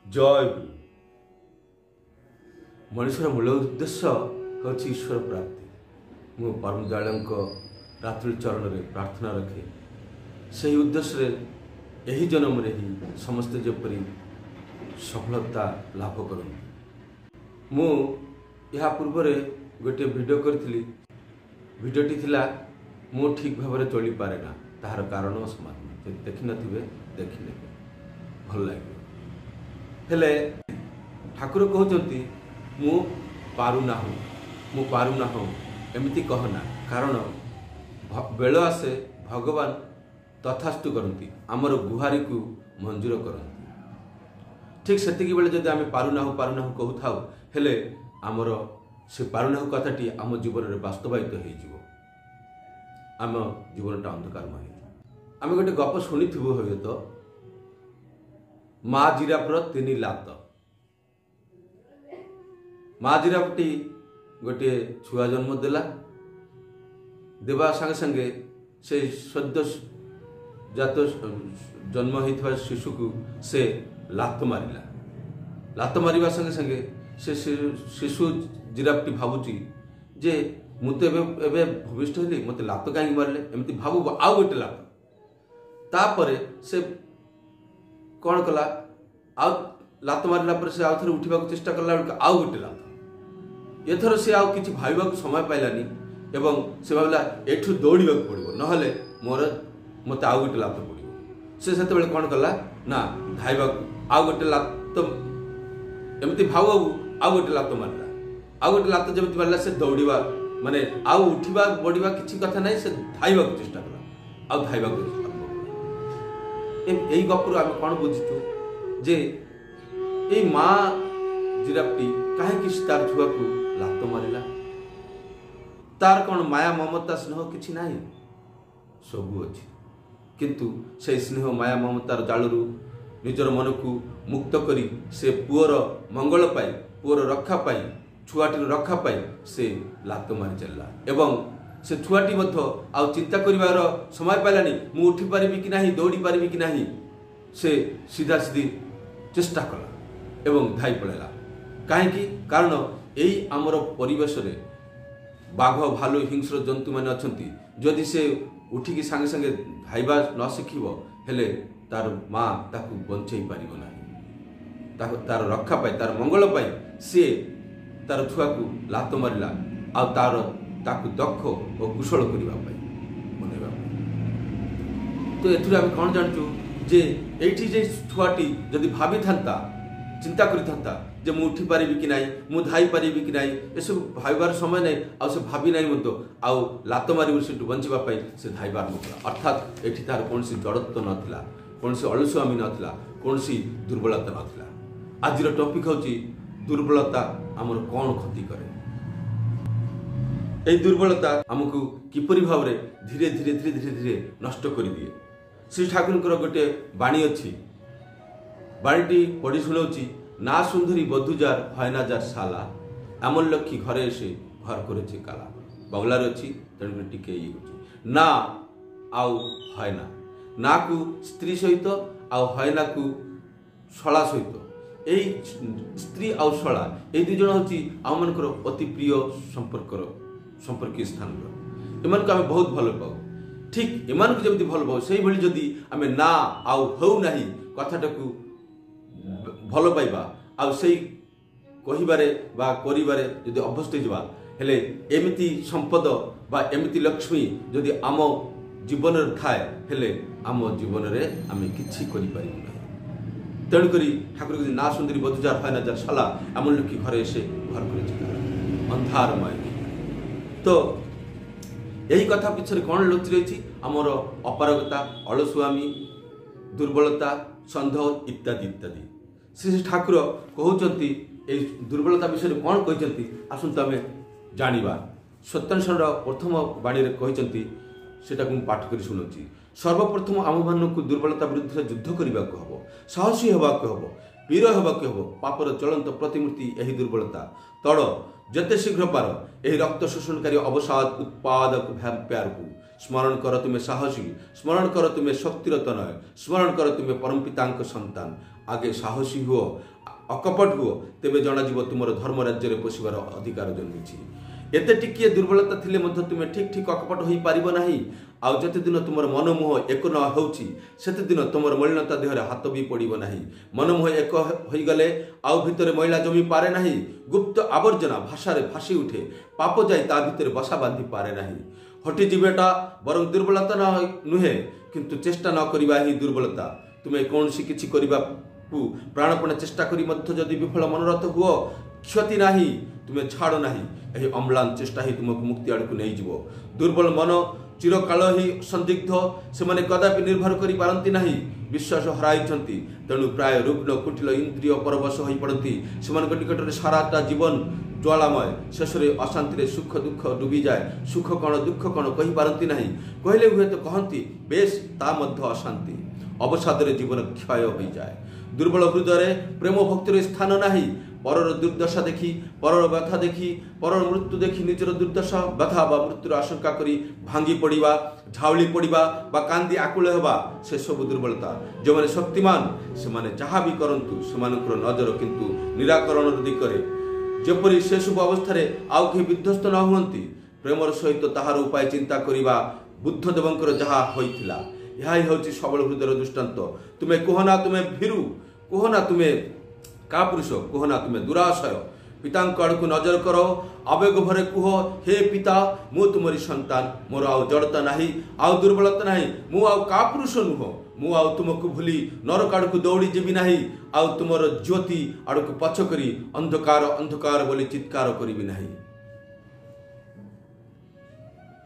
जय गुरु। मनुष्यर मूल उद्देश्य हूँ ईश्वर प्राप्ति। मु परम दयालु रात्रि चरण में प्रार्थना रखे से उद्देश्य यही जन्म रे ही समस्ते जपरी सफलता लाभ करते। मु या पूर्व गोटे वीडियो करी वीडियोटी थिला मु ठीक भाव में चली पारे ना तार कारण समाधान देखि नथिबे देखिने भल लगे हेले ठाकुर कहते मु पारुना एमती कहना कारण बेल आसे भगवान तथास्तु करती आमर गुहारी को मंजूर करती। ठीक सेतिकी बेले जदि आम पारुना कहू थाउ हेले आमर से पारुना कथाटी आम जीवन में बास्तवायित हो आम जीवनटा अंधकारमय। आम गोटे गप शुणी हे तो माँ जिराफर 3 लात। माँ जिराफटी गोटे छुआ जन्म देला देवा संगे संगे से सद्य जात जन्म होता शिशु को से लात मारिला। लात मारिबा संगे संगे से शिशु जिराफटी भावुची जे मुते एबे भूमिष्ठ हेली मते लात कहीं मारले एमती भावु आउ गोटे लात तापरे से कौन कला आउ लात मारला पर से आउ थरे उठिबा चेष्टा करला आउ गोटे लात एथर से आउ किछि भाइबा समय पाइलानी एवं से भावला एठु दौड़िबा पड़िबो नहले मोर मते आउ गोटे लात पड़िबो। से सेते बेले कौन कला ना धाइबा आउ गोटे लात एमती भाव आउ गोटे लात मारला आउ गोटे लात जेमती मारला से दौड़िबा माने आउ उठिबा बढिबा किछि कथा नै से धाइबा चेष्टा कला आउ धाइबा यही गपुर आम कौन बुझीचु जे ये माँ जिराफटी कहीं तार छुआ को लात मारिला तार कौन माया ममता स्नेह किछि नाही सबू अच्छी किंतु से स्नेह माया ममतार जालू निजर मन को मुक्त करी से पुअर मंगल पाई पुअर रक्षा पाई छुआटी रक्षा पाई से लात मारी चलला एवं से छुआटी आउ चिंता करिवार समय पाइलानी मु उठी पारिबी कि नाही दौड़ी पारिबी कि नाही से सीधा सीधी चेष्टा कला एवं धाई पड़ेला कहीं कारण यही आमर परिवेश रे बाघ भालू हिंस्र जंतु मैंने अच्छी जदि से उठिकी सांगे सांगे धाइबा न शिखिबो हेले तार माँ ताकू बंचई पारिबो नाही तार रक्षा पाई तार मंगल पाई से तार छुआ को लात मारिला आ तार ताकू दक्ष और कुशल करने बनवा। तो एथुर आम कौन जानचु जे एठी जे छुआटी जदि भाभी था चिंता करिथंता जे मु उठी पारिबी कि नाही मु धाई पारिबी कि नाही एसब भाइबार समय नहीं आ से भाभी नाही मतो आउ लात मारिबो से बंचिबा पाई से धाइबार नथला अर्थात एठी तार कोनसी जड़त्व नथिला कोनसी अलसुआमी नथिला कोनसी दुर्बलता नथिला। आजिर टॉपिक होची दुर्बलता हमर कोन क्षति करे। यही दुर्बलता आमको किपरि भाव रे धीरे धीरे धीरे धीरे धीरे नष्ट कर दिए। श्री ठाकुर गोटे बाणी अच्छी बाणीटी पढ़ी शुणाऊँगी ना सुंदरी बधुजार हयना जार साला आमल लक्ष्मी घरे से घर करे काला बंगलार अच्छी तेणुक टिके ये ना आउ हयना ना को स्त्री सहित आउ हयना को शला सहित यही स्त्री आउ शला ये दुई जन हूँ आम मान अति प्रिय संपर्क स्थान एमान को आम बहुत भल पाऊ ठीक एमान को जमी भल पाऊ से भली जदि आम ना आउ हौ नाही कथाटा को भल पाइबा आउ से कहिबारे बा करिबारे जदि अभ्यस्त होइबा हेले एमिति संपद बा एमिति लक्ष्मी जदि आम जीवन रे थाए हेले आम जीवन रे आम किछि करि पारिबु नाही। तेणु करी ठाकुर ना सुंदरी बधुजार हयना जार साला आम लक्ष्मी घरे से घर करे अंधारमय। तो यही कथा पिछले कौन लुचि रही आमर अपारगता अलसुआमी दुर्बलता संदेह इत्यादि इत्यादि। श्री ठाकुर कहते दुर्बलता विषय कौन कहते आसतु आम जाना। सत्यानुसार प्रथम बाणी कहते सेटा को पाठ कर शुणुची सर्वप्रथम आम मान को दुर्बलता विरुद्ध युद्ध करने को हम साहसी होगा हम वीर होगा हम पापर चलंत प्रतिमूर्ति यही दुर्बलता तड़ जते शीघ्र पार यही रक्त शोषणकारी अवसाद उत्पादक भ्याम्प्यार को स्मरण कर तुम्हें साहसी स्मरण कर तुम्हें शक्तिर तनय स्मरण कर तुम्हें परम पिता संतान आगे साहसी हुओ अकपट हुओ तेबे जनाजिव तुमर धर्म राज्य में पशिबार अधिकार जन्मी एते टिकिए दुर्बलता थिले मध्य तुमे ठीक ठीक अकपट होई पारिबो नाही आउ जते दिन तुमर मनमोह एक न होउची सेते दिन तुमर मलिनता देहरे हाथ भी पड़िबो नाही मनमोह एक होई गले आउ भितरे मैला जमी पारे नाही गुप्त आवर्जना भाषारे फासी उठे पाप जाई ता भितरे बसा बांधी पारे नाही हटी जीवेटा बरं दुर्बलता न नुहे किंतु चेष्टा न करिबा ही दुर्बलता तुमे कोनसी किछि करिबा प्राणपण चेष्टा करी मध्य जदि विफल मनरथ हुओ क्षति नाही तुमे छाड़ नाही एही अम्लान चेष्टा ही तुमको मुक्ति आड़ को नहीं जीवो दुर्बल मन चिरकाल ही संदिग्ध से माने कदापि निर्भर करी पारंती नाही विश्वास हराइछंती तेणु प्राय रुग्ण कुटिल इंद्रिय परवश होई पड़ती सेमान निकटरे साराटा जीवन ज्वालामय शेषरे अशांति सुख दुख डूबी जाए सुख कण दुख कण कही पारंती नाही कहले हुए तो कहंती बेश ता मध्य अशांति अवसादरे जीवन क्षय हो जाए दुर्बल हृदय प्रेम भक्तिर स्थान नाही परर दुर्दशा देखी परर व्यथा देखी परर मृत्यु देखी निजर दुर्दशा व्यथा बा मृत्युर आशंका करी भांगी पड़िबा झाउली पड़िबा बा कांदी आकुल हेबा से सब दुर्बलता जो माने शक्तिमान से माने जहाँ भी करंतु सेमानकर नजर किंतु निराकरण दिगरे जेपरि से सब अवस्था आउ के विध्वस्त न हुअंती प्रेमर सहित ताहार उपाय चिंता करिबा बुद्ध देवंकर जहाँ होइथिला यही हूँ सबल हृदय दृष्टांत तुम्हें कहना तुम्हें भीरु कहना तुम्हें कापुरुष कहना तुम्हें दुराशय पिता आड़क नजर करो आवेग भरे कुह हे पिता मु तुमरी संतान मोर आउ जड़ता नहीं आउ दुर्बलता नहीं मु आउ कापुरुष नुह मु आउ तुमको भूली नरक आड़क दौड़ी जीवी नहीं आउ तुमर ज्योति आड़क पछ करी अंधकार अंधकार बोली चित्कार करी नहीं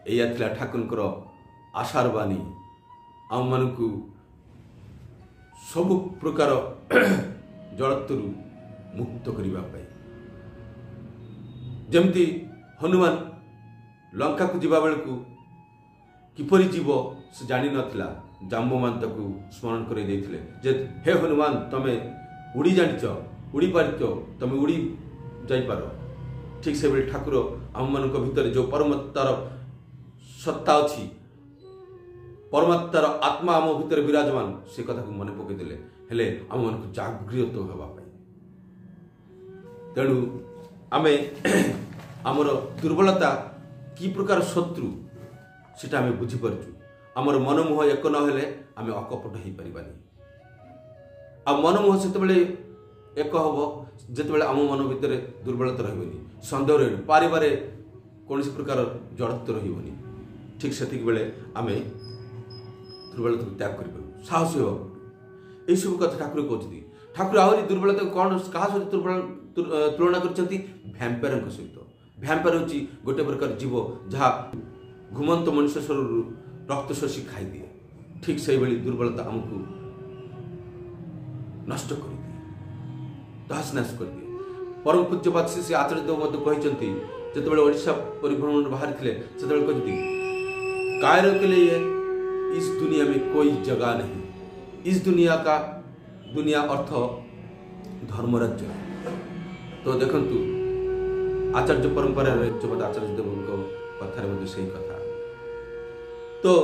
एया ठाकुर आशार बाणी आम मानकु सबु प्रकार जड़तरु मुक्त करने जमती हनुमान लंका को जीवा बेलू किपरि जीव से जानी नथिला जाम्बवान ताकू स्मरण कर जे हे हनुमान तमे उड़ी जानिच उड़ी पारिच तमे उड़ी जाइपार ठीक से बेले ठाकुर आम मान भितर जो परमात्मार सत्ता अच्छी परमात्मार आत्मा आम भितर विराजमान से कथा को मन पकईदे हेले आम मान जागृत होगापी तेणु आमे आमर दुर्बलता कि प्रकार शत्रु सेटा आमे बुझीपारचु आमर मनमोह एक नहेले आमे अकपट हो पारिबानी आ मनमोह सेतेबेले एक हब जेतेबेले आम मन भितर दुर्बलता रहिबनी संदेह रही पारिबारे कौन प्रकार जड़त्व रहिबनी ठीक सेतिक बेले आमे दुर्बलता को त्याग कर साहसी हो यही सब कथा ठाकुर कहते ठाकुर आहरी दुर्बलता कौन क्या सहित तुलना कर भैंपर सहित भैंपर हूँ गोटे प्रकार जीव जहाँ घुमंत मनुष्य शरीर रक्त शोषी खाई दिए ठीक से भाई दुर्बलता आमको नष्ट कर दिए तहस नहस कर दिए परम पूज्यपाद श्री आचार्य देव कहते जिते ओडिशा परिभ्रमण बाहर थे से कहते कायर के लिए इस दुनिया में कोई जगह नहीं इस दुनिया अर्थ धर्मराज्य तो देखंतु आचार्य परंपरा आचार्य देव कथार से कथा तो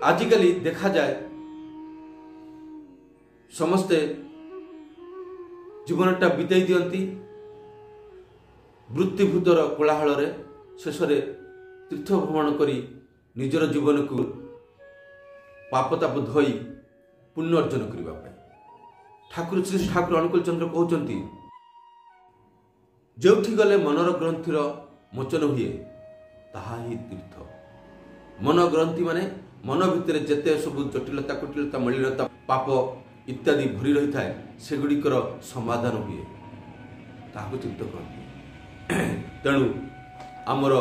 आजिकल देखा जाए समस्ते जीवनटा बिताई दियंती वृत्तिभूतर कोलाहल शेष तीर्थ भ्रमण करी निजर जीवन को पापताप धोई पुण्य अर्जन करने ठाकुर श्री ठाकुर अनुकूल चंद्र कहते जो गले मनर ग्रंथि मोचन हुए ताहा ही तीर्थ मन ग्रंथि माने मन भितर जेते सब जटिलता कुटिलता मलिनता पाप इत्यादि भरी रही थाए सेगुड़िकर समाधान हुए ताहाको तीर्थ कहते तेणु आमर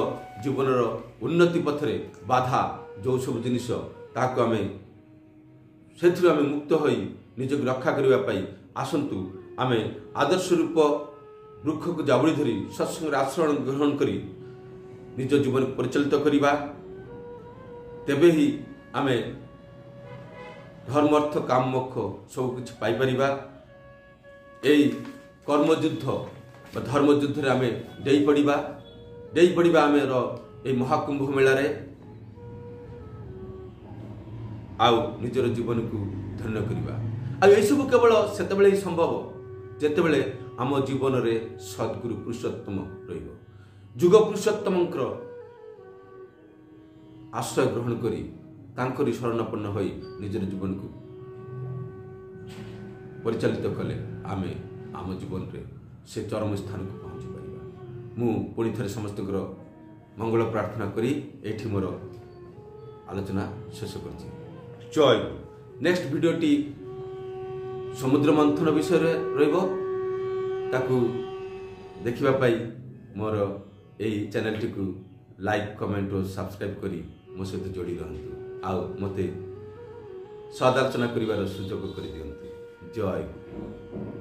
जीवनर उन्नति पथरे बाधा जो सब जिनिस ताको आमे सेथुरु आमे मुक्त होई निजक रक्षा करने आसतु आमे आदर्श रूप वृक्ष को जाबुड़ी धरी सत्संग आश्रय ग्रहण करी निज जीवन को परिचालित करिबा तेबे ही आमे धर्म अर्थ काम मोक्ष सब किछि पाई परिबा एई कर्मयुद्ध धर्म युद्ध आमे डेई पड़िबा आमे ए महाकुंभ मेला रे आउ निजर जीवन को धन्य करिबा एसबू केवल सेतबेले ही संभव जेतेबेले आम जीवन में सद्गुरु पुरुषोत्तम रुग पुरुषोत्तमंकर आश्रय ग्रहण करी शरणपन्न हो निजर जीवन को परिचालित कले आमे आम जीवन रे से चरम स्थान को पहुँची पारिबा। मु पुणी थे समस्त मंगल प्रार्थना करी एठी मोर आलोचना शेष करछि। जय। नेक्स्ट वीडियोटी समुद्र मंथन विषय रहिबो ताकू देखिबा पाई मोर एई चैनल टी को लाइक कमेंट और सब्सक्राइब करी मो सहित जोड़ी रहंतु आ मते सदालोचना करिवार सुजोग करि दियंतु। जय।